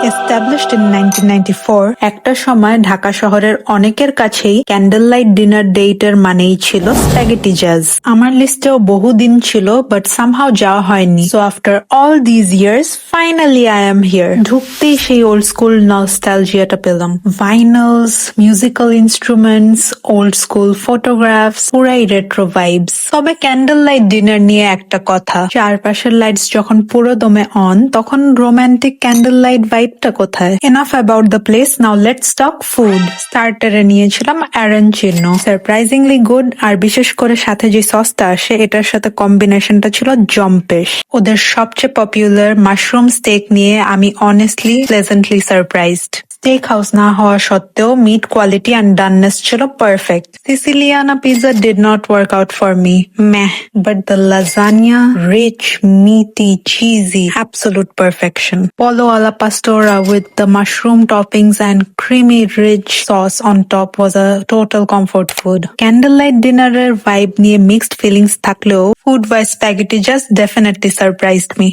Established in 1994, একটা সময় ঢাকা শহরের অনেকের কাছেই ক্যান্ডেল লাইট ডিনার ডেটের মানেই ছিল স্প্যাগেটি জ্যাজ। আমার লিস্টেও বহুদিন ছিল, বাট সামহাও যাওয়া হয়নি। So after all these years finally I am here. ঢুকতেই সেই ওল্ড স্কুল নস্টালজিয়াটা পেলাম। Vinyls, musical instruments, old school photographs, পুরাই রেট্রো ভাইবস। তবে ক্যান্ডেল লাইট ডিনার নিয়ে একটা কথা, চারপাশের লাইটস যখন পুরো দমে অন, তখন রোমান্টিক ক্যান্ডেল লাইট ভাইবটা কোথায়? Enough about the place, now let's talk food. স্টার্টারে নিয়েছিলাম অ্যারানচিনো, সারপ্রাইজিংলি গুড। আর বিশেষ করে সাথে যে সসটা আসে, এটার সাথে কম্বিনেশনটা ছিল জম্পেশ। ওদের সবচেয়ে পপুলার মাশরুম স্টেক নিয়ে আমি honestly pleasantly surprised. Steak house না হওয়া সত্ত্বেও মিট কোয়ালিটি অ্যান্ড ডাননেস ছিল perfect. Siciliana pizza did not work out for me, meh, but the lasagna, rich, meaty, cheesy, absolute perfection. Pollo alla pastora with the mushroom toppings and creamy rich sauce on top was a total comfort food. Candlelight dinner vibe নিয়ে mixed feelings থাকলেও food by spaghetti just definitely surprised me.